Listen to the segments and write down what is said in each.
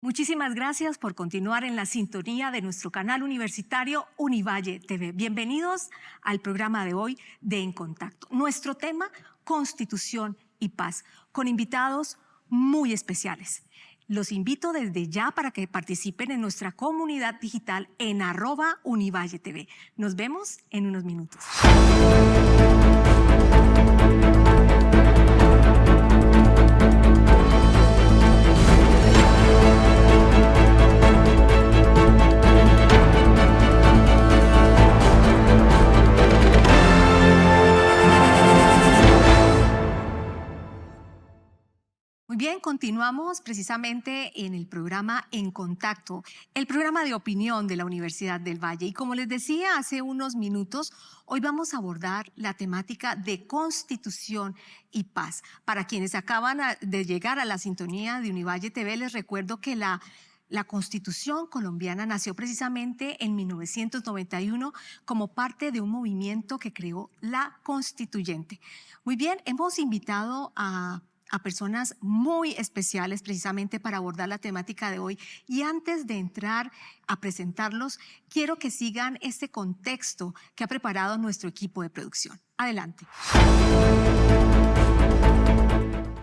Muchísimas gracias por continuar en la sintonía de nuestro canal universitario Univalle TV. Bienvenidos al programa de hoy de En Contacto. Nuestro tema, Constitución y Paz, con invitados muy especiales. Los invito desde ya para que participen en nuestra comunidad digital en @Univalle TV. Nos vemos en unos minutos. Muy bien, continuamos precisamente en el programa En Contacto, el programa de opinión de la Universidad del Valle. Y como les decía hace unos minutos, hoy vamos a abordar la temática de Constitución y Paz. Para quienes acaban de llegar a la sintonía de Univalle TV, les recuerdo que la Constitución colombiana nació precisamente en 1991 como parte de un movimiento que creó la Constituyente. Muy bien, hemos invitado a personas muy especiales precisamente para abordar la temática de hoy. Y antes de entrar a presentarlos, quiero que sigan este contexto que ha preparado nuestro equipo de producción. Adelante.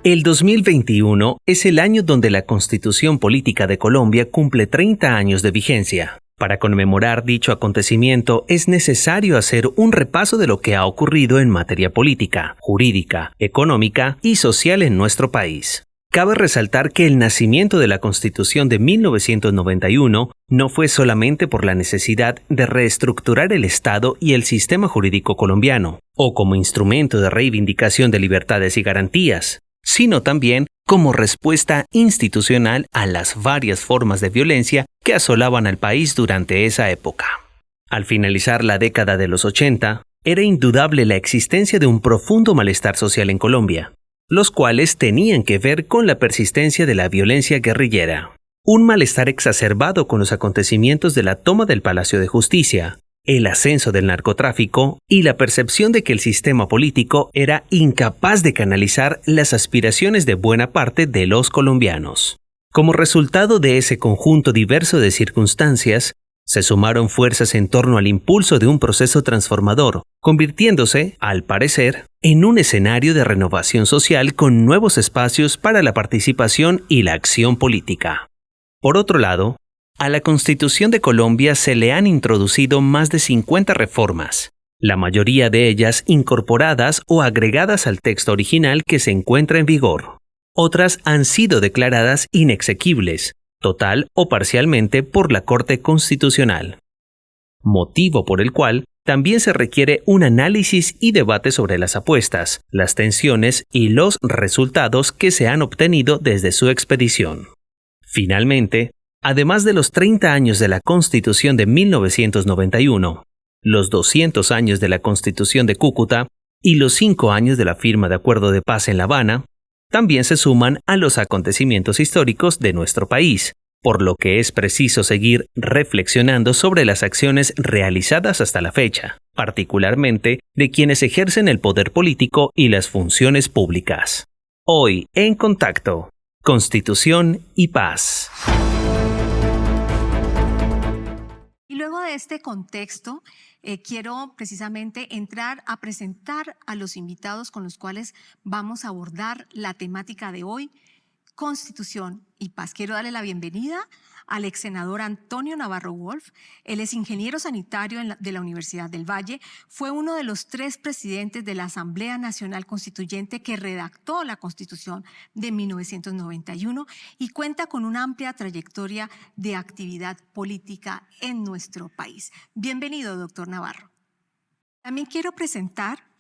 El 2021 es el año donde la Constitución Política de Colombia cumple 30 años de vigencia. Para conmemorar dicho acontecimiento es necesario hacer un repaso de lo que ha ocurrido en materia política, jurídica, económica y social en nuestro país. Cabe resaltar que el nacimiento de la Constitución de 1991 no fue solamente por la necesidad de reestructurar el Estado y el sistema jurídico colombiano, o como instrumento de reivindicación de libertades y garantías, sino también como respuesta institucional a las varias formas de violencia que asolaban al país durante esa época. Al finalizar la década de los 80, era indudable la existencia de un profundo malestar social en Colombia, los cuales tenían que ver con la persistencia de la violencia guerrillera. Un malestar exacerbado con los acontecimientos de la toma del Palacio de Justicia, el ascenso del narcotráfico y la percepción de que el sistema político era incapaz de canalizar las aspiraciones de buena parte de los colombianos. Como resultado de ese conjunto diverso de circunstancias, se sumaron fuerzas en torno al impulso de un proceso transformador, convirtiéndose, al parecer, en un escenario de renovación social con nuevos espacios para la participación y la acción política. Por otro lado, a la Constitución de Colombia se le han introducido más de 50 reformas, la mayoría de ellas incorporadas o agregadas al texto original que se encuentra en vigor. Otras han sido declaradas inexequibles, total o parcialmente por la Corte Constitucional. Motivo por el cual también se requiere un análisis y debate sobre las apuestas, las tensiones y los resultados que se han obtenido desde su expedición. Finalmente, además de los 30 años de la Constitución de 1991, los 200 años de la Constitución de Cúcuta y los 5 años de la firma de Acuerdo de Paz en La Habana, también se suman a los acontecimientos históricos de nuestro país, por lo que es preciso seguir reflexionando sobre las acciones realizadas hasta la fecha, particularmente de quienes ejercen el poder político y las funciones públicas. Hoy, en Contacto, Constitución y Paz. Y luego de este contexto, quiero precisamente entrar a presentar a los invitados con los cuales vamos a abordar la temática de hoy, Constitución y Paz. Quiero darle la bienvenida al ex senador Antonio Navarro Wolf. Él es ingeniero sanitario de la Universidad del Valle. Fue uno de los 3 presidentes de la Asamblea Nacional Constituyente que redactó la Constitución de 1991 y cuenta con una amplia trayectoria de actividad política en nuestro país. Bienvenido, doctor Navarro. También quiero presentar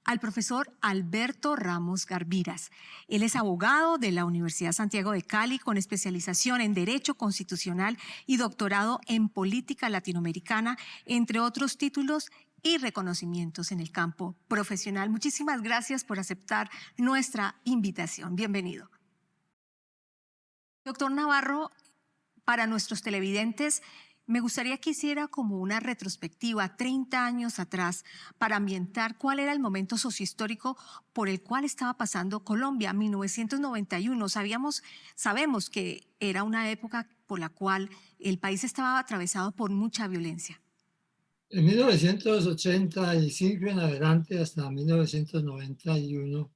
al profesor Alberto Ramos Garviras. Él es abogado de la Universidad Santiago de Cali con especialización en Derecho Constitucional y doctorado en Política Latinoamericana, entre otros títulos y reconocimientos en el campo profesional. Muchísimas gracias por aceptar nuestra invitación. Bienvenido. Doctor Navarro, para nuestros televidentes, Me gustaría que hiciera como una retrospectiva 30 años atrás para ambientar cuál era el momento sociohistórico por el cual estaba pasando Colombia, 1991. Sabemos que era una época por la cual el país estaba atravesado por mucha violencia. En 1985 en adelante hasta 1991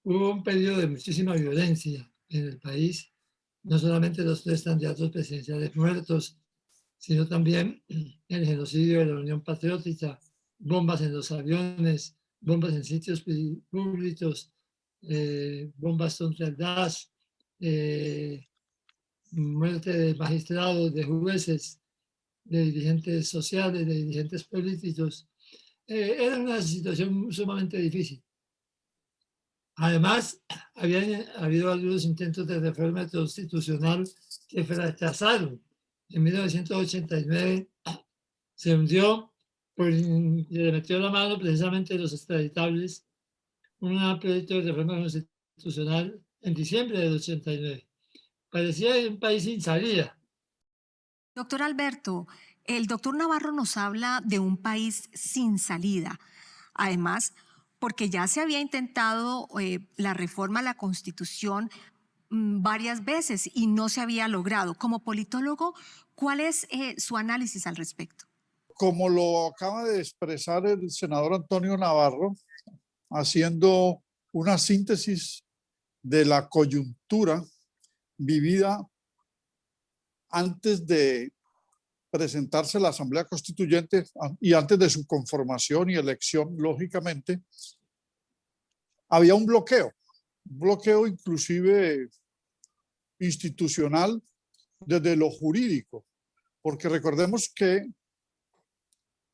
hubo un periodo de muchísima violencia en el país, no solamente los 3 candidatos presidenciales muertos, sino también el genocidio de la Unión Patriótica, bombas en los aviones, bombas en sitios públicos, bombas contra el gas, muerte de magistrados, de jueces, de dirigentes sociales, de dirigentes políticos. Era una situación sumamente difícil. Además, habían habido algunos intentos de reforma constitucional que fracasaron. En 1989 se hundió, le metió la mano precisamente los extraditables, un proyecto de reforma constitucional en diciembre del 89. Parecía un país sin salida. Doctor Alberto, el doctor Navarro nos habla de un país sin salida. Además, porque ya se había intentado la reforma a la Constitución varias veces y no se había logrado. Como politólogo, ¿cuál es su análisis al respecto? Como lo acaba de expresar el senador Antonio Navarro, haciendo una síntesis de la coyuntura vivida antes de presentarse la Asamblea Constituyente y antes de su conformación y elección, lógicamente, había un bloqueo inclusive institucional desde lo jurídico, porque recordemos que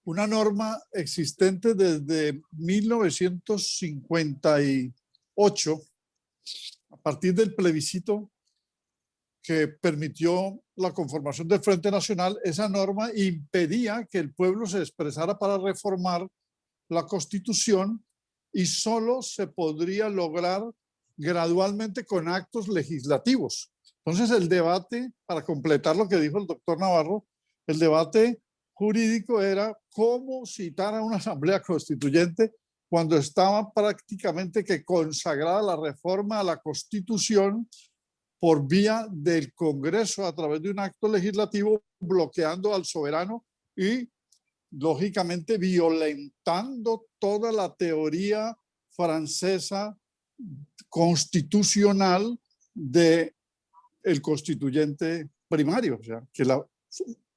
una norma existente desde 1958, a partir del plebiscito que permitió la conformación del Frente Nacional, esa norma impedía que el pueblo se expresara para reformar la Constitución y solo se podría lograr gradualmente con actos legislativos. Entonces el debate, para completar lo que dijo el doctor Navarro, el debate jurídico era cómo citar a una asamblea constituyente cuando estaba prácticamente que consagrada la reforma a la Constitución por vía del Congreso a través de un acto legislativo, bloqueando al soberano y, lógicamente, violentando toda la teoría francesa constitucional del constituyente primario. O sea, que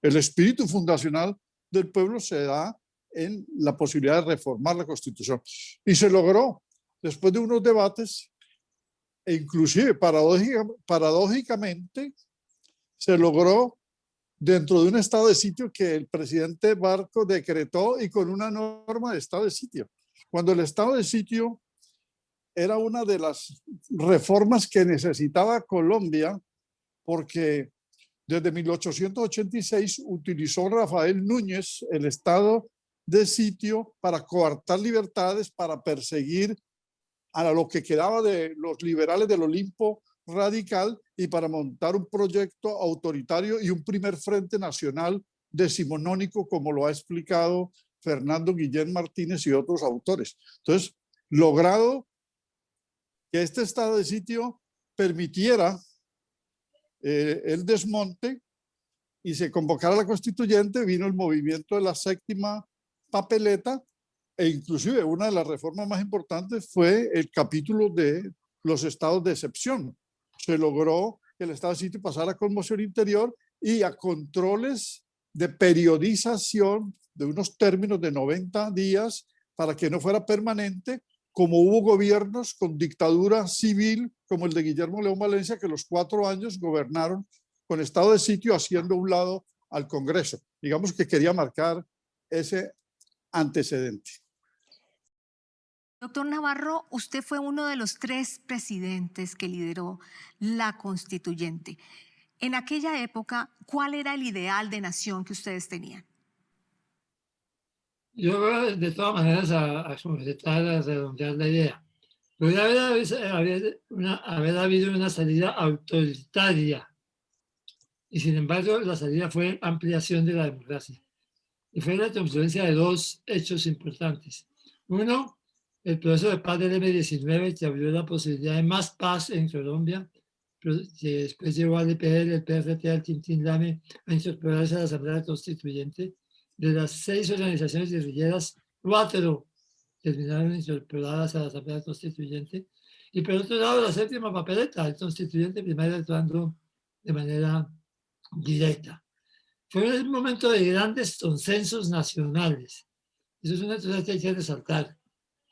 el espíritu fundacional del pueblo se da en la posibilidad de reformar la Constitución. Y se logró, después de unos debates, e inclusive paradójicamente se logró dentro de un estado de sitio que el presidente Barco decretó y con una norma de estado de sitio. Cuando el estado de sitio era una de las reformas que necesitaba Colombia, porque desde 1886 utilizó Rafael Núñez el estado de sitio para coartar libertades, para perseguir a lo que quedaba de los liberales del Olimpo radical y para montar un proyecto autoritario y un primer frente nacional decimonónico, como lo ha explicado Fernando Guillén Martínez y otros autores. Entonces, logrado que este estado de sitio permitiera el desmonte y se convocara la constituyente, vino el movimiento de la séptima papeleta, e inclusive una de las reformas más importantes fue el capítulo de los estados de excepción. Se logró que el estado de sitio pasara a conmoción interior y a controles de periodización de unos términos de 90 días para que no fuera permanente, como hubo gobiernos con dictadura civil como el de Guillermo León Valencia, que los 4 años gobernaron con estado de sitio haciendo a un lado al Congreso. Digamos que quería marcar ese antecedente. Doctor Navarro, usted fue uno de los 3 presidentes que lideró la constituyente. En aquella época, ¿cuál era el ideal de nación que ustedes tenían? Yo creo, de todas maneras, a completar, a redondear la idea. Puede haber habido una salida autoritaria y sin embargo la salida fue ampliación de la democracia. Y fue la confluencia de dos hechos importantes. Uno, el proceso de paz del M-19 que abrió la posibilidad de más paz en Colombia, que después llevó al EPL, el PRT, al Tintinlame a incorporarse a la Asamblea Constituyente. De las 6 organizaciones guerrilleras, 4 terminaron incorporadas a la Asamblea Constituyente. Y por otro lado, la séptima papeleta, el constituyente primario actuando de manera directa. Fue un momento de grandes consensos nacionales. Eso es una cosa que hay que resaltar.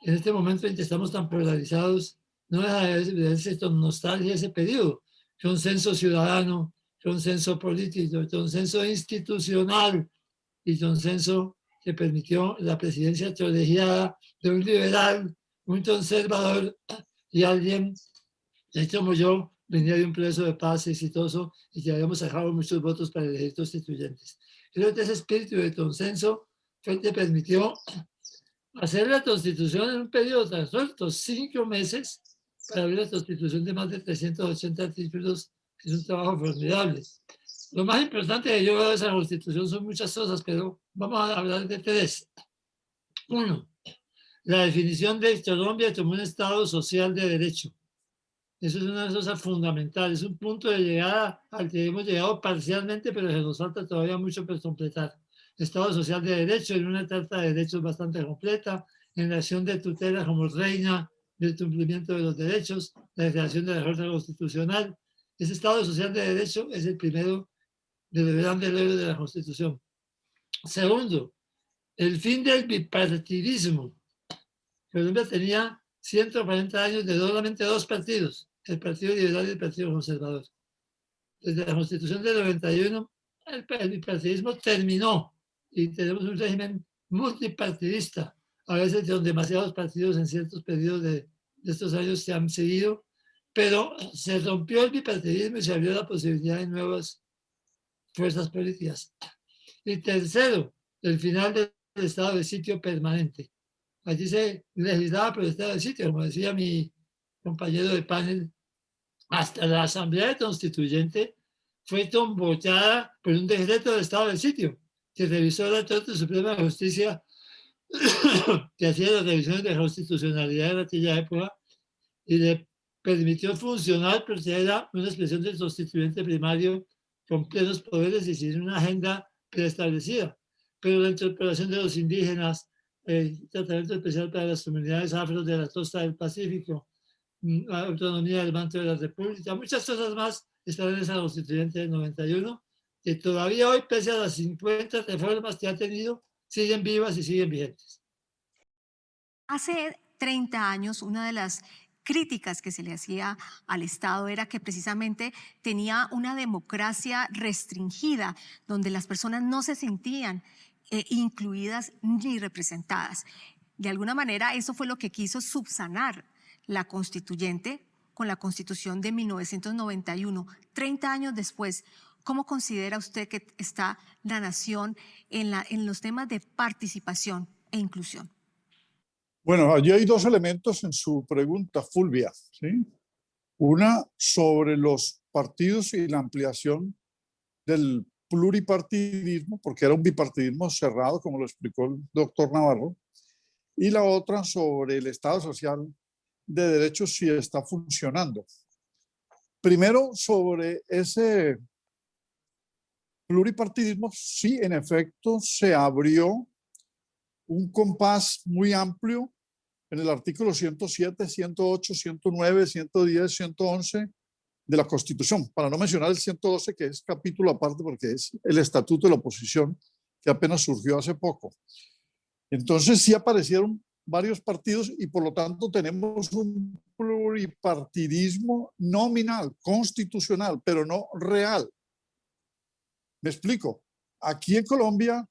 En este momento en que estamos tan polarizados, no deja de verse con nostalgia ese periodo. Consenso ciudadano, consenso político, consenso institucional y consenso que permitió la presidencia colegiada de un liberal, un conservador y alguien como yo venía de un proceso de paz exitoso y que habíamos sacado muchos votos para elegir constituyentes. Creo que ese espíritu de consenso fue el que permitió hacer la constitución en un periodo tan corto, 5 meses, para abrir la constitución de más de 380 artículos, que es un trabajo formidable. Lo más importante que yo veo de esa constitución son muchas cosas, pero vamos a hablar de 3. 1, la definición de Colombia como un Estado social de derecho. Eso es una cosa fundamental, es un punto de llegada al que hemos llegado parcialmente, pero se nos falta todavía mucho por completar. Estado social de derecho, en una carta de derechos bastante completa, en la acción de tutela como reina del cumplimiento de los derechos, la declaración de la Corte Constitucional. Ese Estado social de derecho es el primero de los grandes logros de la Constitución. Segundo, el fin del bipartidismo. Colombia tenía 140 años de solamente 2 partidos, el Partido Liberal y el Partido Conservador. Desde la Constitución del 91, el bipartidismo terminó y tenemos un régimen multipartidista. A veces son demasiados partidos en ciertos periodos de estos años que han seguido, pero se rompió el bipartidismo y se abrió la posibilidad de nuevas fuerzas políticas. Y tercero, el final del estado de sitio permanente. Allí se legislaba por el estado de sitio, como decía mi compañero de panel, hasta la Asamblea Constituyente fue convocada por un decreto de estado de sitio que revisó la Corte Suprema de Justicia que hacía las revisiones de constitucionalidad en aquella época y le permitió funcionar porque era una expresión del constituyente primario con plenos poderes y sin una agenda preestablecida. Pero la incorporación de los indígenas, el tratamiento especial para las comunidades afro de la costa del Pacífico, la autonomía del Banco de la República, muchas cosas más están en esa constituyente del 91, que todavía hoy, pese a las 50 reformas que ha tenido, siguen vivas y siguen vigentes. Hace 30 años, una de las críticas que se le hacía al Estado era que precisamente tenía una democracia restringida, donde las personas no se sentían incluidas ni representadas. De alguna manera, eso fue lo que quiso subsanar la constituyente con la Constitución de 1991. 30 años después, ¿cómo considera usted que está la nación en los temas de participación e inclusión? Bueno, allí hay 2 elementos en su pregunta, Fulvia, ¿sí? Una sobre los partidos y la ampliación del pluripartidismo, porque era un bipartidismo cerrado, como lo explicó el doctor Navarro, y la otra sobre el Estado social de derecho, si está funcionando. Primero, sobre ese pluripartidismo, sí, en efecto, se abrió un compás muy amplio en el artículo 107, 108, 109, 110, 111 de la Constitución, para no mencionar el 112, que es capítulo aparte porque es el estatuto de la oposición que apenas surgió hace poco. Entonces sí aparecieron varios partidos y por lo tanto tenemos un pluripartidismo nominal, constitucional, pero no real. Me explico. Aquí en Colombia,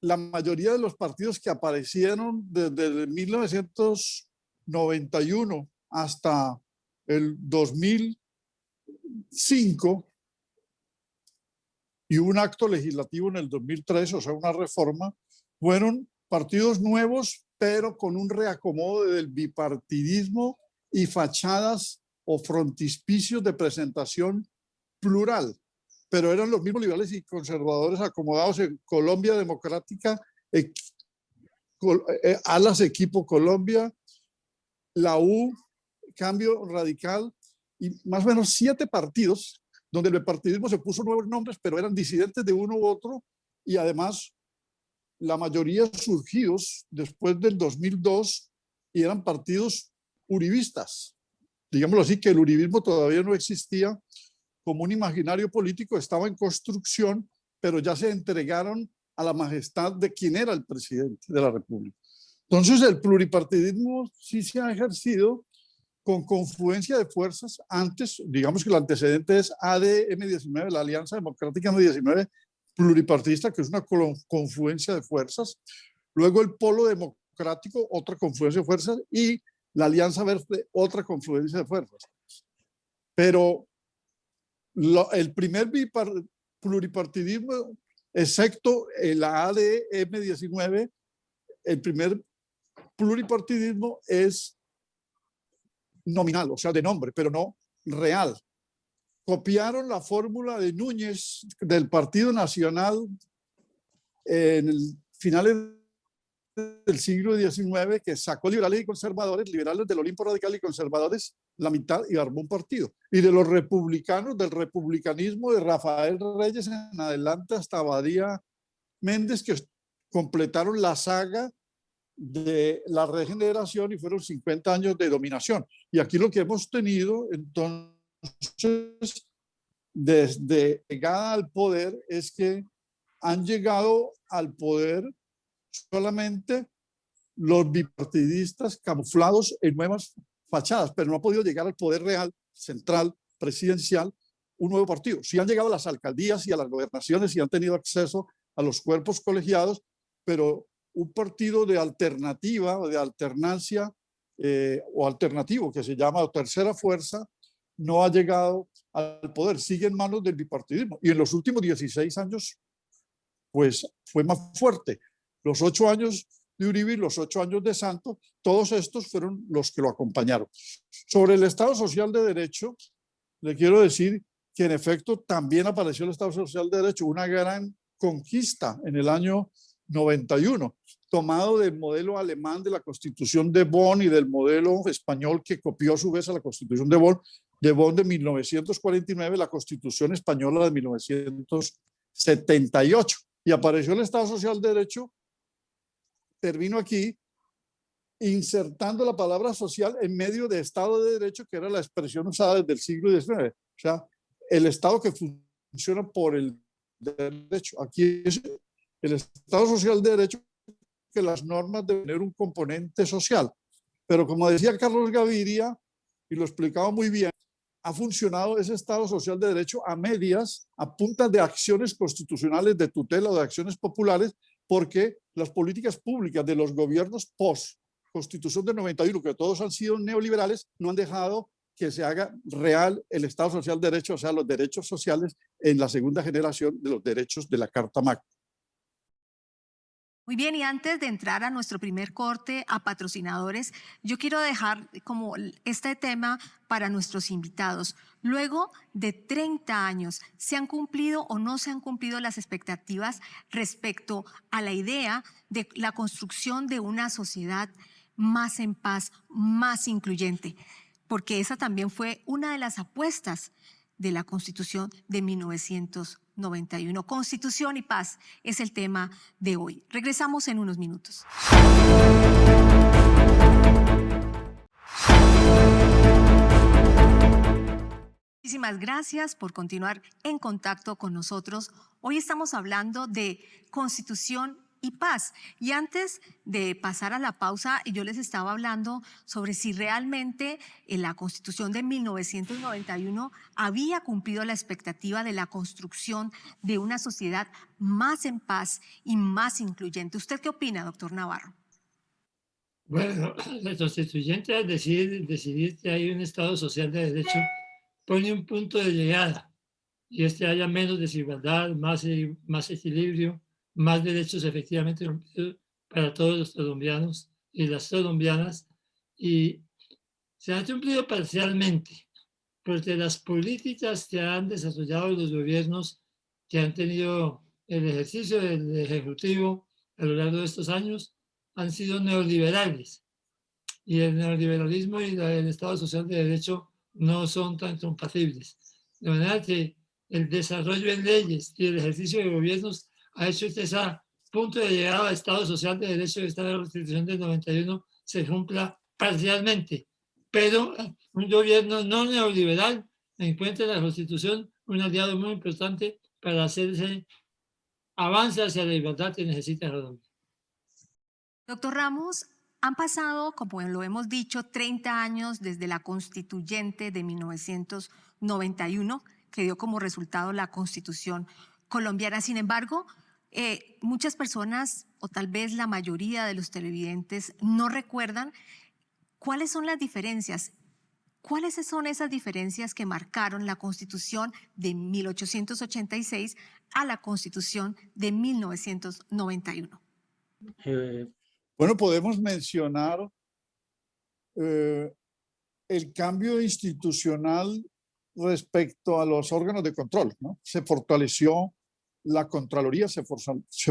la mayoría de los partidos que aparecieron desde 1991 hasta el 2005 y un acto legislativo en el 2003, o sea, una reforma, fueron partidos nuevos, pero con un reacomodo del bipartidismo y fachadas o frontispicios de presentación plural. pero eran los mismos liberales y conservadores acomodados en Colombia Democrática, Alas Equipo Colombia, la U, Cambio Radical, y más o menos 7 partidos donde el bipartidismo se puso nuevos nombres, pero eran disidentes de uno u otro, y además la mayoría surgidos después del 2002 y eran partidos uribistas. Digámoslo así, que el uribismo todavía no existía como un imaginario político, estaba en construcción, pero ya se entregaron a la majestad de quien era el presidente de la República. Entonces el pluripartidismo sí se ha ejercido con confluencia de fuerzas. Antes, digamos que el antecedente es AD-M19, la Alianza Democrática M19 pluripartidista, que es una confluencia de fuerzas. Luego el Polo Democrático, otra confluencia de fuerzas, y la Alianza Verde, otra confluencia de fuerzas. Pero el primer pluripartidismo, excepto la AD-M19, el primer pluripartidismo es nominal, o sea, de nombre, pero no real. Copiaron la fórmula de Núñez del Partido Nacional en el finales del siglo XIX, que sacó liberales y conservadores, liberales del Olimpo radical y conservadores, la mitad, y armó un partido. Y de los republicanos, del republicanismo de Rafael Reyes en adelante hasta Abadía Méndez, que completaron la saga de la regeneración y fueron 50 años de dominación. Y aquí lo que hemos tenido entonces desde llegada al poder es que han llegado al poder solamente los bipartidistas camuflados en nuevas fachadas, pero no ha podido llegar al poder real, central, presidencial, un nuevo partido. Sí han llegado a las alcaldías y a las gobernaciones y han tenido acceso a los cuerpos colegiados, pero un partido de alternativa o de alternancia o alternativo que se llama tercera fuerza no ha llegado al poder, sigue en manos del bipartidismo. Y en los últimos 16 años, pues fue más fuerte. Los 8 años de Uribe y los 8 años de Santos, todos estos fueron los que lo acompañaron. Sobre el Estado Social de Derecho, le quiero decir que en efecto también apareció el Estado Social de Derecho, una gran conquista en el año 91, tomado del modelo alemán de la Constitución de Bonn y del modelo español que copió a su vez a la Constitución de Bonn de 1949, la Constitución española de 1978. Y apareció el Estado Social de Derecho, termino aquí, insertando la palabra social en medio de Estado de Derecho, que era la expresión usada desde el siglo XIX. O sea, el Estado que funciona por el derecho. Aquí es el Estado Social de Derecho, que las normas deben tener un componente social. Pero como decía Carlos Gaviria, y lo explicaba muy bien, ha funcionado ese Estado Social de Derecho a medias, a punta de acciones constitucionales de tutela o de acciones populares, porque las políticas públicas de los gobiernos post-Constitución del 91, que todos han sido neoliberales, no han dejado que se haga real el Estado Social de Derecho, o sea, los derechos sociales en la segunda generación de los derechos de la Carta Magna. Muy bien, y antes de entrar a nuestro primer corte a patrocinadores, yo quiero dejar como este tema para nuestros invitados. Luego de 30 años, ¿se han cumplido o no se han cumplido las expectativas respecto a la idea de la construcción de una sociedad más en paz, más incluyente? Porque esa también fue una de las apuestas de la Constitución de 1991. Constitución y paz es el tema de hoy. Regresamos en unos minutos. Muchísimas gracias por continuar en contacto con nosotros. Hoy estamos hablando de Constitución y paz. Y antes de pasar a la pausa, yo les estaba hablando sobre si realmente la Constitución de 1991 había cumplido la expectativa de la construcción de una sociedad más en paz y más incluyente. ¿Usted qué opina, doctor Navarro? Bueno, la constituyente al decidir que hay un Estado social de derecho pone un punto de llegada y haya menos desigualdad, más equilibrio, más derechos efectivamente para todos los colombianos y las colombianas, y se ha cumplido parcialmente. porque las políticas que han desarrollado los gobiernos que han tenido el ejercicio del Ejecutivo a lo largo de estos años han sido neoliberales. Y el neoliberalismo y el Estado Social de Derecho no son tan compatibles. De manera que el desarrollo en leyes y el ejercicio de gobiernos ha hecho que ese punto de llegada al Estado Social de Derecho que está en la Constitución del 91 se cumpla parcialmente. Pero un gobierno no neoliberal encuentra en la Constitución un aliado muy importante para hacer ese avance hacia la igualdad que necesita Colombia. Doctor Ramos, han pasado, como lo hemos dicho, 30 años desde la constituyente de 1991, que dio como resultado la Constitución colombiana. Sin embargo, muchas personas, o tal vez la mayoría de los televidentes, no recuerdan cuáles son las diferencias. ¿Cuáles son esas diferencias que marcaron la Constitución de 1886 a la Constitución de 1991? Bueno, podemos mencionar el cambio institucional respecto a los órganos de control, ¿no? Se fortaleció la Contraloría, se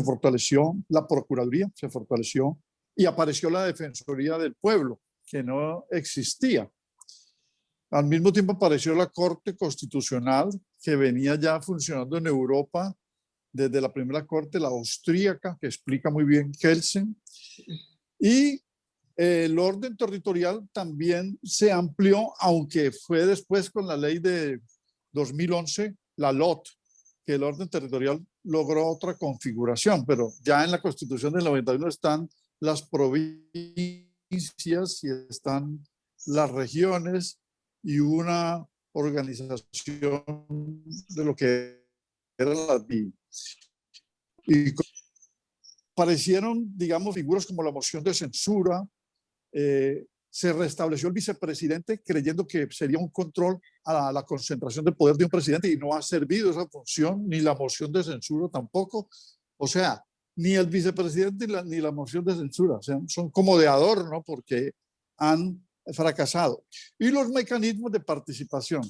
fortaleció la Procuraduría, se fortaleció y apareció la Defensoría del Pueblo, que no existía. Al mismo tiempo apareció la Corte Constitucional, que venía ya funcionando en Europa desde la primera corte, la austríaca, que explica muy bien Kelsen, y el orden territorial también se amplió, aunque fue después con la ley de 2011, la LOT, que el orden territorial logró otra configuración, pero ya en la Constitución del 91 están las provincias y están las regiones y una organización de lo que era la y parecieron, digamos, figuras como la moción de censura. Se restableció el vicepresidente creyendo que sería un control a la concentración de poder de un presidente y no ha servido esa función, ni la moción de censura tampoco. O sea, ni el vicepresidente ni la moción de censura, o sea, son como de adorno porque han fracasado. Y los mecanismos de participación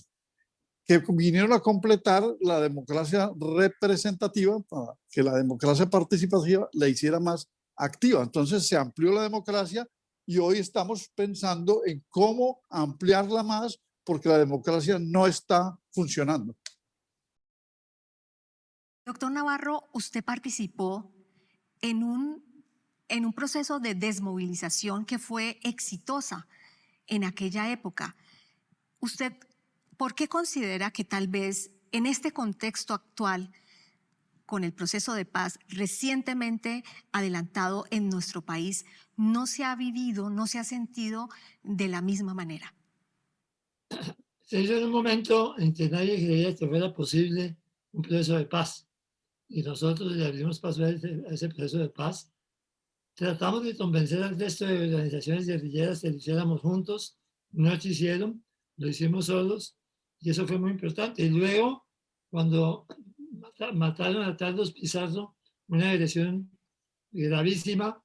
que vinieron a completar la democracia representativa para que la democracia participativa la hiciera más activa. Entonces se amplió la democracia y hoy estamos pensando en cómo ampliarla más porque la democracia no está funcionando. Doctor Navarro, usted participó en un proceso de desmovilización que fue exitosa en aquella época. ¿Usted por qué considera que tal vez en este contexto actual, con el proceso de paz recientemente adelantado en nuestro país, no se ha vivido, no se ha sentido de la misma manera? Se hizo en un momento en que nadie creía que fuera posible un proceso de paz. Y nosotros le abrimos paso a ese proceso de paz. Tratamos de convencer al resto de organizaciones guerrilleras que lo hiciéramos juntos. No quisieron, lo hicimos solos. Y eso fue muy importante. Y luego, cuando mataron a Carlos Pizarro, una agresión gravísima,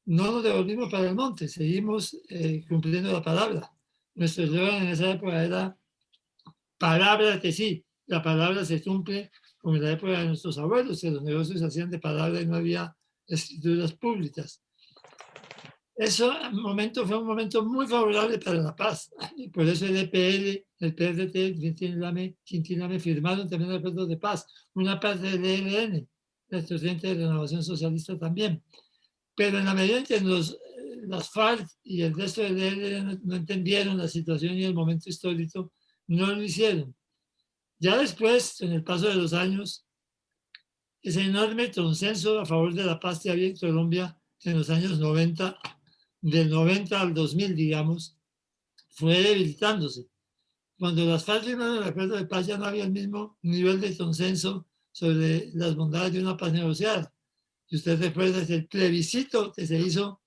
no nos devolvimos para el monte, seguimos cumpliendo la palabra. Nuestro eslogan en esa época era palabra que sí, la palabra se cumple, como en la época de nuestros abuelos, que los negocios se hacían de palabra y no había escrituras públicas. Ese momento fue un momento muy favorable para la paz. Y por eso el EPL, el PRT, el Quintiname firmaron también el acuerdo de paz. Una parte del ELN, la Estudiante de Renovación Socialista también. Pero en la medida en que las FARC y el resto del ELN no entendieron la situación y el momento histórico, no lo hicieron. Ya después, en el paso de los años, ese enorme consenso a favor de la paz que había en Colombia en los años 90, del 90 al 2000, digamos, fue debilitándose. Cuando las FARC firmaron el acuerdo de paz ya no había el mismo nivel de consenso sobre las bondades de una paz negociada. Y usted recuerda que el plebiscito que se hizo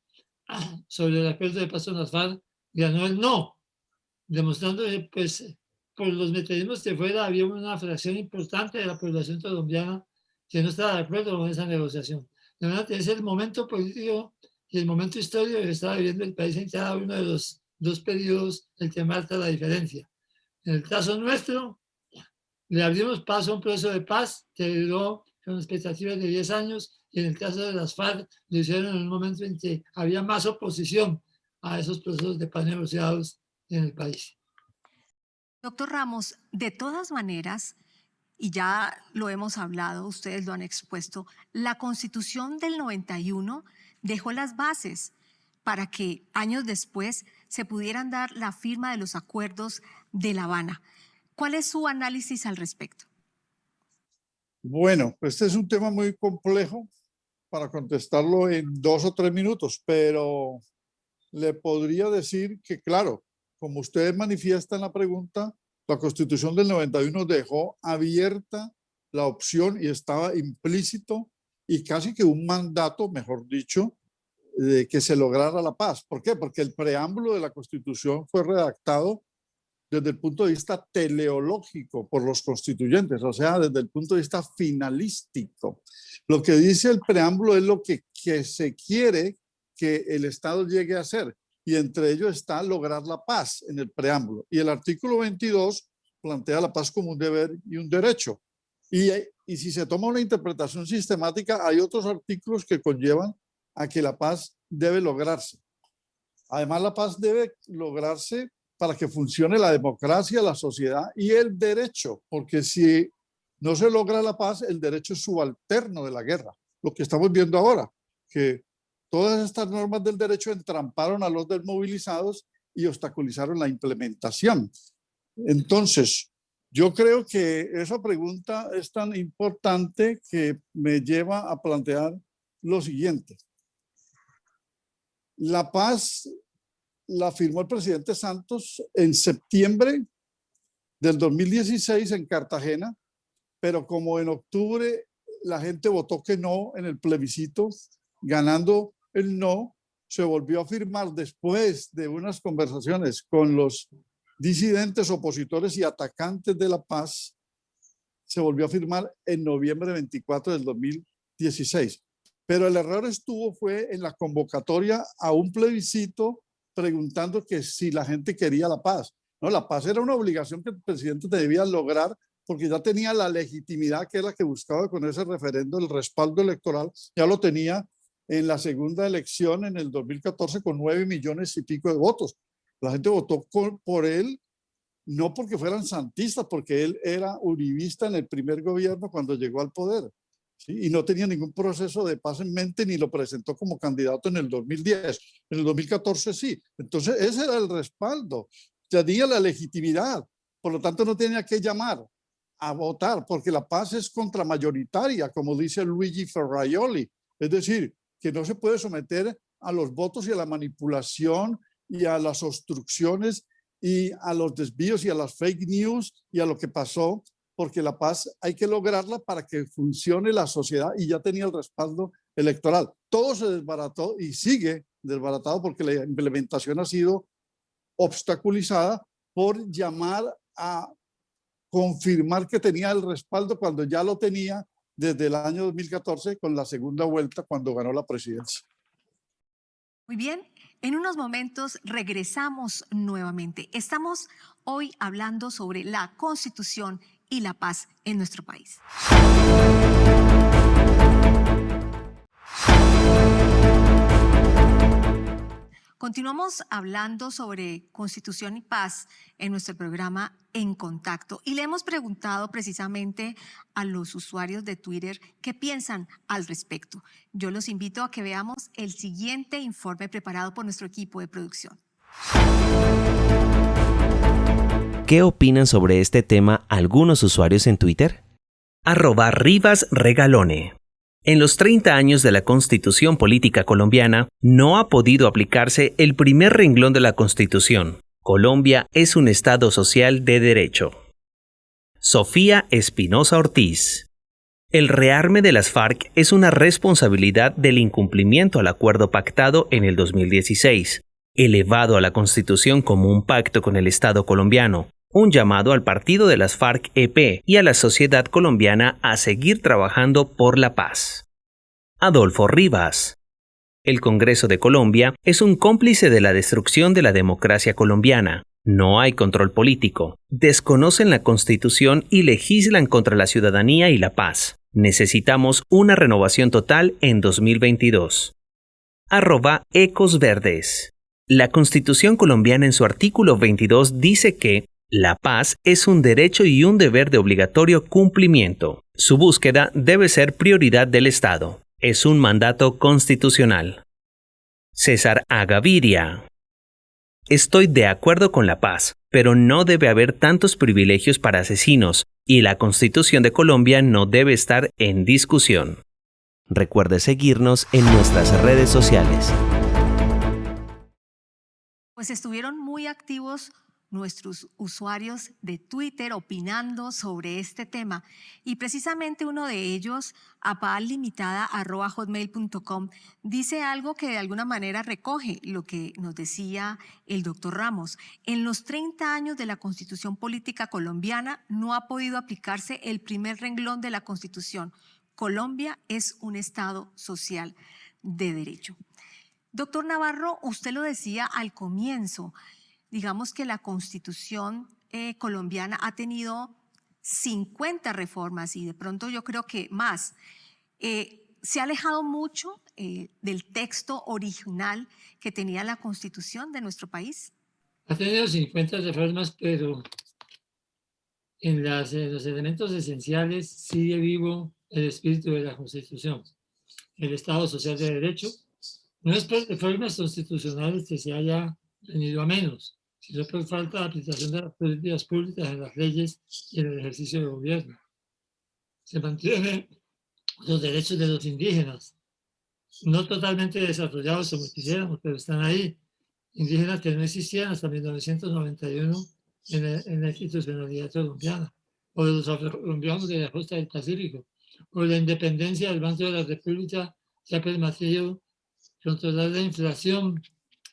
sobre el acuerdo de paz con las FARC ganó el no, demostrando que pues, por los mecanismos que fuera había una fracción importante de la población colombiana que no estaba de acuerdo con esa negociación. De verdad, es el momento político y el momento histórico que estaba viviendo el país en cada uno de los dos periodos el que marca la diferencia. En el caso nuestro, le abrimos paso a un proceso de paz que duró con expectativas de 10 años, y en el caso de las FARC lo hicieron en un momento en que había más oposición a esos procesos de paz negociados en el país. Doctor Ramos, de todas maneras, y ya lo hemos hablado, ustedes lo han expuesto, la Constitución del 91 dejó las bases para que años después se pudieran dar la firma de los acuerdos de La Habana. ¿Cuál es su análisis al respecto? Bueno, este es un tema muy complejo para contestarlo en 2 o 3 minutos, pero le podría decir que, claro, como usted manifiesta en la pregunta, la Constitución del 91 dejó abierta la opción y estaba implícito y casi que un mandato, mejor dicho, de que se lograra la paz. ¿Por qué? Porque el preámbulo de la Constitución fue redactado desde el punto de vista teleológico por los constituyentes, o sea, desde el punto de vista finalístico. Lo que dice el preámbulo es lo que se quiere que el Estado llegue a hacer, y entre ellos está lograr la paz en el preámbulo. Y el artículo 22 plantea la paz como un deber y un derecho. Y si se toma una interpretación sistemática, hay otros artículos que conllevan a que la paz debe lograrse. Además, la paz debe lograrse para que funcione la democracia, la sociedad y el derecho, porque si no se logra la paz, el derecho es subalterno de la guerra. Lo que estamos viendo ahora, que todas estas normas del derecho entramparon a los desmovilizados y obstaculizaron la implementación. Entonces, yo creo que esa pregunta es tan importante que me lleva a plantear lo siguiente. La paz la firmó el presidente Santos en septiembre del 2016 en Cartagena, pero como en octubre la gente votó que no en el plebiscito, ganando el no, se volvió a firmar después de unas conversaciones con los disidentes, opositores y atacantes de la paz, se volvió a firmar en noviembre 24 del 2016. Pero el error fue en la convocatoria a un plebiscito preguntando que si la gente quería la paz. No, la paz era una obligación que el presidente debía lograr porque ya tenía la legitimidad que era la que buscaba con ese referendo, el respaldo electoral, ya lo tenía en la segunda elección en el 2014 con 9 millones y pico de votos. La gente votó por él, no porque fueran santistas, porque él era uribista en el primer gobierno cuando llegó al poder. ¿Sí? Y no tenía ningún proceso de paz en mente ni lo presentó como candidato en el 2010. En el 2014 sí. Entonces ese era el respaldo. Tenía la legitimidad. Por lo tanto no tenía que llamar a votar porque la paz es contramayoritaria, como dice Luigi Ferraioli. Es decir, que no se puede someter a los votos y a la manipulación y a las obstrucciones y a los desvíos y a las fake news y a lo que pasó, porque la paz hay que lograrla para que funcione la sociedad y ya tenía el respaldo electoral. Todo se desbarató y sigue desbaratado porque la implementación ha sido obstaculizada por llamar a confirmar que tenía el respaldo cuando ya lo tenía desde el año 2014 con la segunda vuelta cuando ganó la presidencia. Muy bien, en unos momentos regresamos nuevamente. Estamos hoy hablando sobre la Constitución y la paz en nuestro país. Continuamos hablando sobre Constitución y paz en nuestro programa En Contacto y le hemos preguntado precisamente a los usuarios de Twitter qué piensan al respecto. Yo los invito a que veamos el siguiente informe preparado por nuestro equipo de producción. ¿Qué opinan sobre este tema algunos usuarios en Twitter? @RivasRegalone. En los 30 años de la Constitución Política Colombiana, no ha podido aplicarse el primer renglón de la Constitución. Colombia es un Estado social de derecho. Sofía Espinosa Ortiz. El rearme de las FARC es una responsabilidad del incumplimiento al acuerdo pactado en el 2016, elevado a la Constitución como un pacto con el Estado colombiano, un llamado al partido de las FARC-EP y a la sociedad colombiana a seguir trabajando por la paz. Adolfo Rivas. El Congreso de Colombia es un cómplice de la destrucción de la democracia colombiana. No hay control político, desconocen la Constitución y legislan contra la ciudadanía y la paz. Necesitamos una renovación total en 2022. @Ecos Verdes. La Constitución colombiana en su artículo 22 dice que la paz es un derecho y un deber de obligatorio cumplimiento. Su búsqueda debe ser prioridad del Estado. Es un mandato constitucional. César A. Gaviria. Estoy de acuerdo con la paz, pero no debe haber tantos privilegios para asesinos, y la Constitución de Colombia no debe estar en discusión. Recuerde seguirnos en nuestras redes sociales. Pues estuvieron muy activos nuestros usuarios de Twitter opinando sobre este tema y precisamente uno de ellos, apallimitada@hotmail.com, dice algo que de alguna manera recoge lo que nos decía el doctor Ramos. En los 30 años de la Constitución Política Colombiana no ha podido aplicarse el primer renglón de la Constitución. Colombia es un Estado social de derecho. Doctor Navarro, usted lo decía al comienzo, digamos que la Constitución colombiana ha tenido 50 reformas y de pronto yo creo que más. Se ha alejado mucho del texto original que tenía la Constitución de nuestro país. Ha tenido 50 reformas, pero en los elementos esenciales sigue vivo el espíritu de la Constitución, el Estado social de derecho. No es por reformas constitucionales que se haya venido a menos, sino por falta de aplicación de las políticas públicas en las leyes y en el ejercicio del gobierno. Se mantienen los derechos de los indígenas, no totalmente desarrollados como quisiéramos, pero están ahí. Indígenas que no existían hasta 1991 en la institucionalidad colombiana, o de los afrocolombianos de la costa del Pacífico, o la independencia del Banco de la República que ha permitido controlar la inflación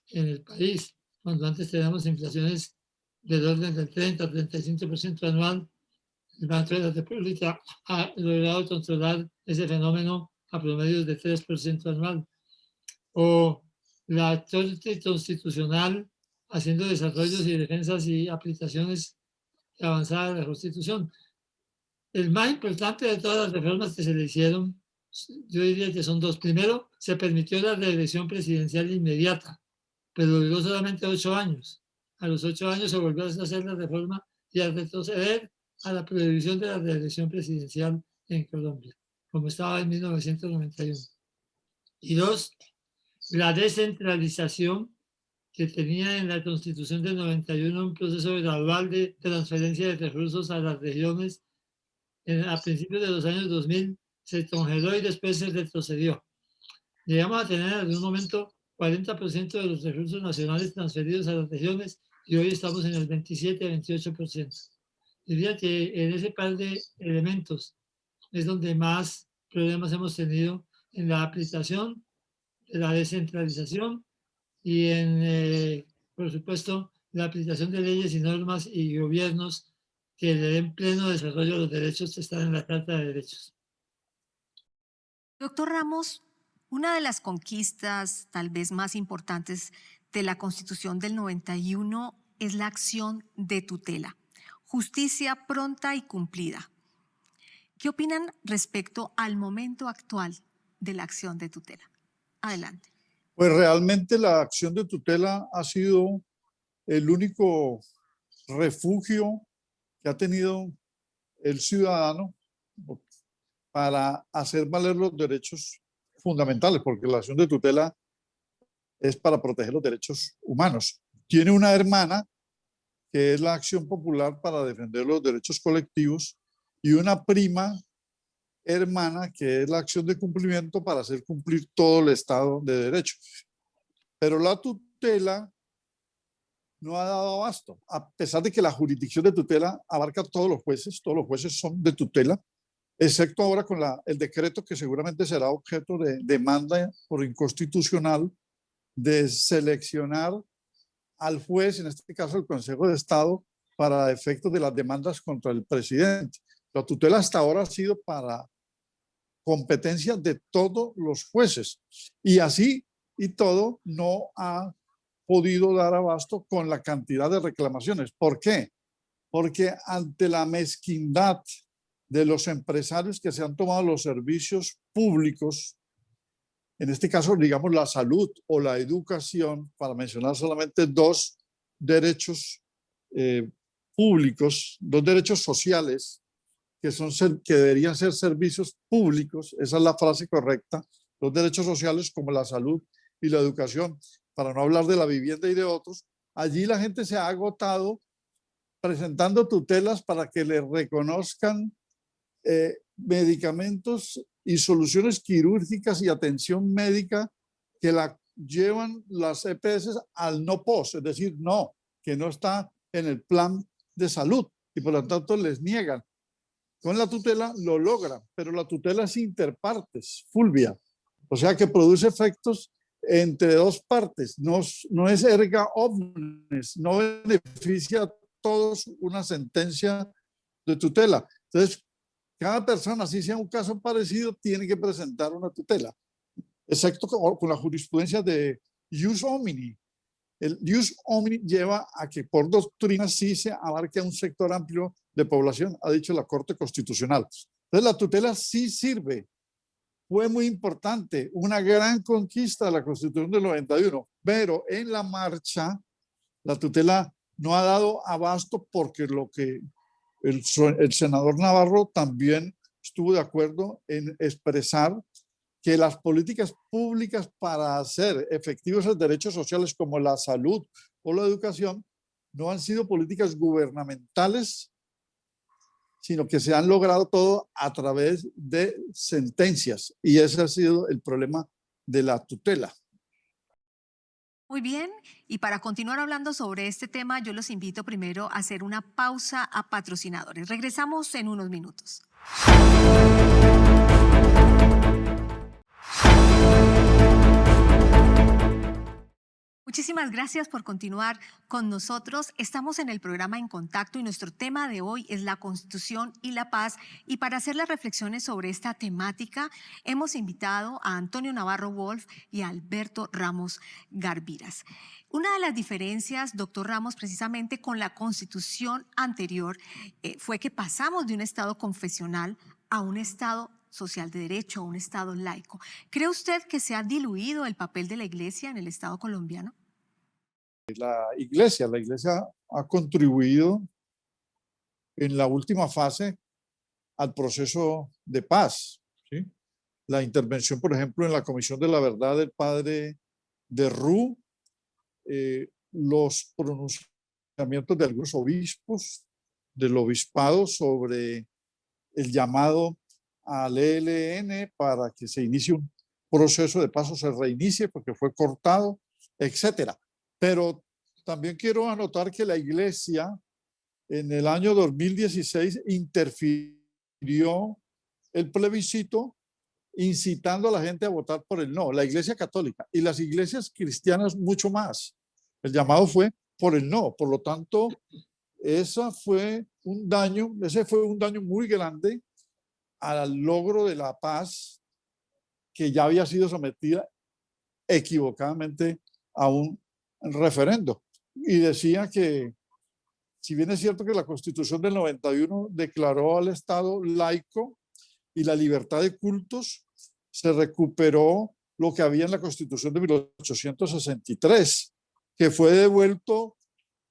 en el país, cuando antes teníamos inflaciones del orden del 30-35% anual. El Banco de la República ha logrado controlar ese fenómeno a promedios de 3% anual. O la Corte Constitucional haciendo desarrollos y defensas y aplicaciones avanzadas de la Constitución. El más importante de todas las reformas que se le hicieron, yo diría que son dos. Primero, se permitió la reelección presidencial inmediata, pero duró solamente 8 años. A los 8 años se volvió a hacer la reforma y a retroceder a la prohibición de la reelección presidencial en Colombia, como estaba en 1991. Y dos, la descentralización que tenía en la Constitución del 91 un proceso gradual de transferencia de recursos a las regiones. A principios de los años 2000 se congeló y después se retrocedió. Llegamos a tener en algún momento 40% de los recursos nacionales transferidos a las regiones y hoy estamos en el 27-28%. Diría que en ese par de elementos es donde más problemas hemos tenido en la aplicación de la descentralización y en, por supuesto, la aplicación de leyes y normas y gobiernos que le den pleno desarrollo a los derechos que están en la Carta de Derechos. Doctor Ramos, una de las conquistas tal vez más importantes de la Constitución del 91 es la acción de tutela, justicia pronta y cumplida. ¿Qué opinan respecto al momento actual de la acción de tutela? Adelante. Pues realmente la acción de tutela ha sido el único refugio que ha tenido el ciudadano para hacer valer los derechos fundamentales, porque la acción de tutela es para proteger los derechos humanos. Tiene una hermana, que es la acción popular para defender los derechos colectivos, y una prima hermana, que es la acción de cumplimiento para hacer cumplir todo el Estado de Derecho. Pero la tutela no ha dado abasto, a pesar de que la jurisdicción de tutela abarca a todos los jueces son de tutela, excepto ahora con el decreto que seguramente será objeto de demanda por inconstitucional de seleccionar al juez, en este caso el Consejo de Estado, para efectos de las demandas contra el presidente. La tutela hasta ahora ha sido para competencia de todos los jueces y así y todo no ha podido dar abasto con la cantidad de reclamaciones. ¿Por qué? Porque ante la mezquindad de los empresarios que se han tomado los servicios públicos, en este caso, digamos, la salud o la educación, para mencionar solamente dos derechos públicos, dos derechos sociales que deberían ser servicios públicos, esa es la frase correcta, los derechos sociales como la salud y la educación, para no hablar de la vivienda y de otros. Allí la gente se ha agotado presentando tutelas para que le reconozcan medicamentos y soluciones quirúrgicas y atención médica que la llevan las EPS al no POS, es decir, no, que no está en el plan de salud y por lo tanto les niegan. Con la tutela lo logran, pero la tutela es interpartes, Fulvia, o sea que produce efectos entre dos partes, no es erga omnes, no beneficia a todos una sentencia de tutela. Entonces, cada persona, si sea un caso parecido, tiene que presentar una tutela, excepto con la jurisprudencia de jus homini. El jus homini lleva a que por doctrina sí se abarque a un sector amplio de población, ha dicho la Corte Constitucional. Entonces la tutela sí sirve, fue muy importante, una gran conquista de la Constitución del 91, pero en la marcha la tutela no ha dado abasto porque lo que el senador Navarro también estuvo de acuerdo en expresar que las políticas públicas para hacer efectivos los derechos sociales como la salud o la educación no han sido políticas gubernamentales, sino que se han logrado todo a través de sentencias. Y ese ha sido el problema de la tutela. Muy bien, y para continuar hablando sobre este tema, yo los invito primero a hacer una pausa a patrocinadores. Regresamos en unos minutos. Muchísimas gracias por continuar con nosotros. Estamos en el programa En Contacto y nuestro tema de hoy es la Constitución y la paz. Y para hacer las reflexiones sobre esta temática, hemos invitado a Antonio Navarro Wolf y a Alberto Ramos Garviras. Una de las diferencias, doctor Ramos, precisamente con la Constitución anterior, fue que pasamos de un Estado confesional a un Estado social de derecho, a un Estado laico. ¿Cree usted que se ha diluido el papel de la Iglesia en el Estado colombiano? La Iglesia ha contribuido en la última fase al proceso de paz, ¿sí? La intervención, por ejemplo, en la Comisión de la Verdad del padre de Rú, los pronunciamientos de algunos obispos del obispado sobre el llamado al ELN para que se inicie un proceso de paz o se reinicie porque fue cortado, etcétera. Pero también quiero anotar que la Iglesia en el año 2016 interfirió el plebiscito incitando a la gente a votar por el no, la Iglesia Católica y las iglesias cristianas mucho más. El llamado fue por el no, por lo tanto, ese fue un daño muy grande al logro de la paz que ya había sido sometida equivocadamente a un referendo. Y decía que, si bien es cierto que la Constitución del 91 declaró al Estado laico y la libertad de cultos, se recuperó lo que había en la Constitución de 1863, que fue devuelto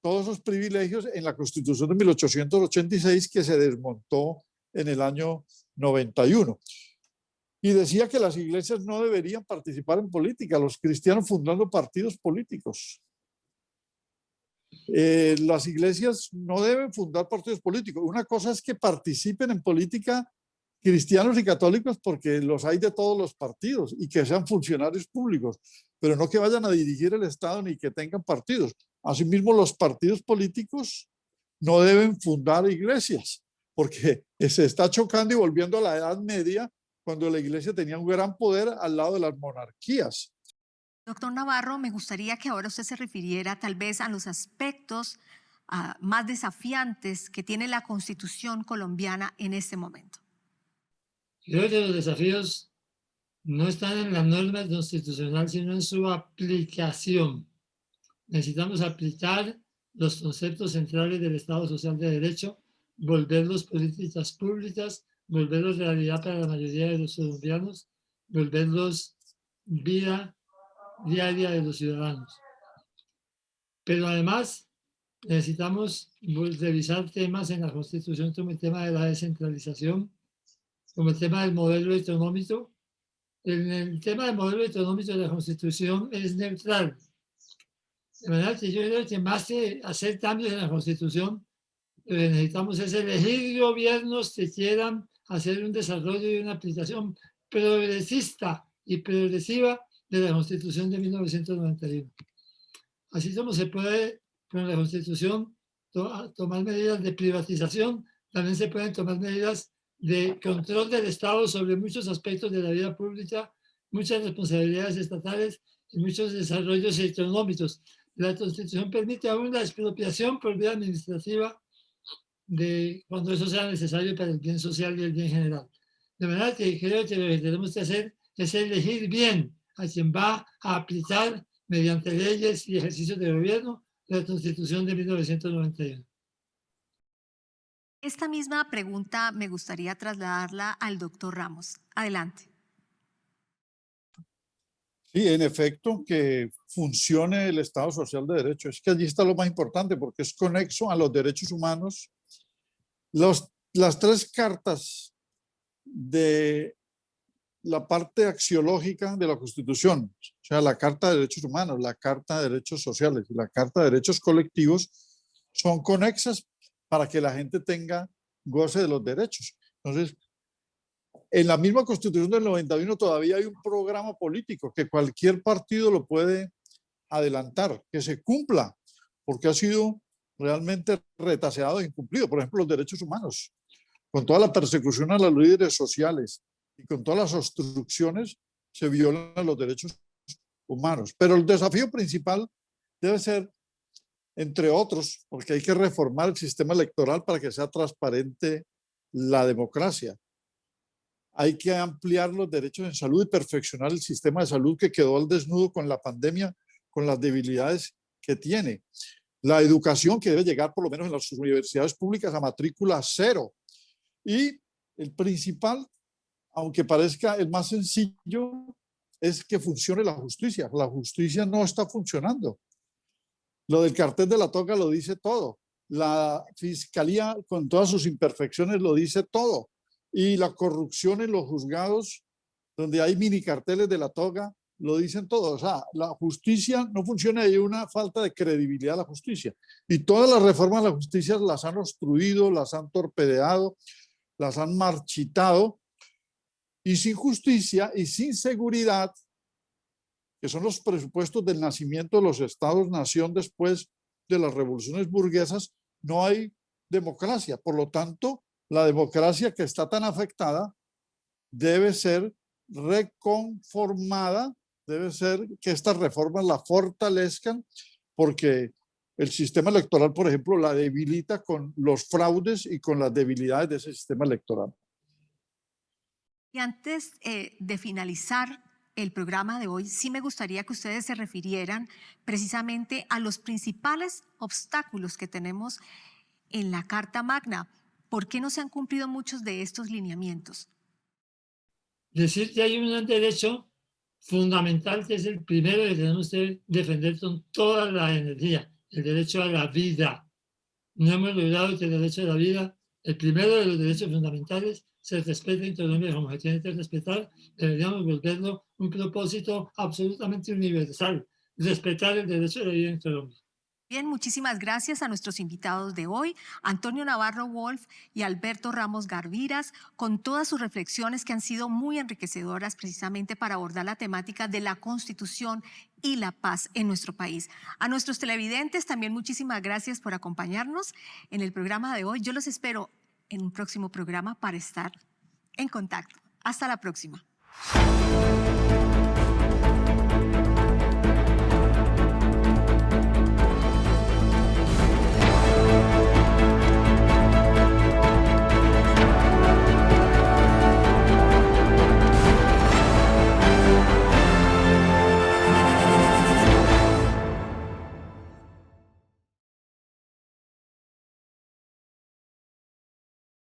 todos esos privilegios en la Constitución de 1886, que se desmontó en el año 91. Y decía que las iglesias no deberían participar en política, los cristianos fundando partidos políticos. Las iglesias no deben fundar partidos políticos. Una cosa es que participen en política cristianos y católicos porque los hay de todos los partidos y que sean funcionarios públicos, pero no que vayan a dirigir el Estado ni que tengan partidos. Asimismo, los partidos políticos no deben fundar iglesias porque se está chocando y volviendo a la Edad Media, cuando la iglesia tenía un gran poder al lado de las monarquías. Doctor Navarro, me gustaría que ahora usted se refiriera tal vez a los aspectos más desafiantes que tiene la Constitución colombiana en este momento. Creo que los desafíos no están en la norma constitucional, sino en su aplicación. Necesitamos aplicar los conceptos centrales del Estado Social de Derecho, volverlos políticas públicas, volverlos realidad para la mayoría de los colombianos, volverlos vida diaria de los ciudadanos. Pero además necesitamos revisar temas en la Constitución como el tema de la descentralización, como el tema del modelo autonómico. En el tema del modelo autonómico de la Constitución es neutral. De manera que yo creo que más que hacer cambios en la Constitución, lo que necesitamos es elegir gobiernos que quieran hacer un desarrollo y una aplicación progresista y progresiva de la Constitución de 1991. Así como se puede con la Constitución tomar medidas de privatización, también se pueden tomar medidas de control del Estado sobre muchos aspectos de la vida pública, muchas responsabilidades estatales y muchos desarrollos económicos. La Constitución permite aún la expropiación por vía administrativa de cuando eso sea necesario para el bien social y el bien general. De manera que creo que lo que tenemos que hacer es elegir bien a quien va a aplicar mediante leyes y ejercicios de gobierno la Constitución de 1991. Esta misma pregunta me gustaría trasladarla al doctor Ramos. Adelante. Sí, en efecto, que funcione el Estado Social de Derecho. Es que allí está lo más importante porque es conexo a los derechos humanos. Las tres cartas de la parte axiológica de la Constitución, o sea, la Carta de Derechos Humanos, la Carta de Derechos Sociales y la Carta de Derechos Colectivos, son conexas para que la gente tenga goce de los derechos. Entonces, en la misma Constitución del 91 todavía hay un programa político que cualquier partido lo puede adelantar, que se cumpla, porque ha sido realmente retaseado e incumplido. Por ejemplo, los derechos humanos, con toda la persecución a los líderes sociales y con todas las obstrucciones, se violan los derechos humanos. Pero el desafío principal debe ser, entre otros, porque hay que reformar el sistema electoral para que sea transparente la democracia. Hay que ampliar los derechos en salud y perfeccionar el sistema de salud que quedó al desnudo con la pandemia, con las debilidades que tiene. La educación que debe llegar por lo menos en las universidades públicas a matrícula cero. Y el principal, aunque parezca el más sencillo, es que funcione la justicia. La justicia no está funcionando. Lo del cartel de la toga lo dice todo. La fiscalía, con todas sus imperfecciones, lo dice todo. Y la corrupción en los juzgados, donde hay mini carteles de la toga, lo dicen todo. O sea, la justicia no funciona y hay una falta de credibilidad a la justicia. Y todas las reformas de la justicia las han obstruido, las han torpedeado, las han marchitado. Y sin justicia y sin seguridad, que son los presupuestos del nacimiento de los estados-nación después de las revoluciones burguesas, no hay democracia. Por lo tanto, la democracia que está tan afectada debe ser reconformada, debe ser que estas reformas la fortalezcan, porque el sistema electoral, por ejemplo, la debilita con los fraudes y con las debilidades de ese sistema electoral. Y antes de finalizar el programa de hoy, sí me gustaría que ustedes se refirieran precisamente a los principales obstáculos que tenemos en la Carta Magna. ¿Por qué no se han cumplido muchos de estos lineamientos? Decir que hay un derecho fundamental que es el primero que tenemos que defender con toda la energía, el derecho a la vida. No hemos logrado que el derecho a la vida, el primero de los derechos fundamentales, se respete en Colombia como se tiene que respetar. Deberíamos volverlo un propósito absolutamente universal, respetar el derecho a la vida en Colombia. Bien, muchísimas gracias a nuestros invitados de hoy, Antonio Navarro Wolf y Alberto Ramos Garviras, con todas sus reflexiones que han sido muy enriquecedoras precisamente para abordar la temática de la Constitución y la paz en nuestro país. A nuestros televidentes también muchísimas gracias por acompañarnos en el programa de hoy. Yo los espero en un próximo programa para estar en contacto. Hasta la próxima.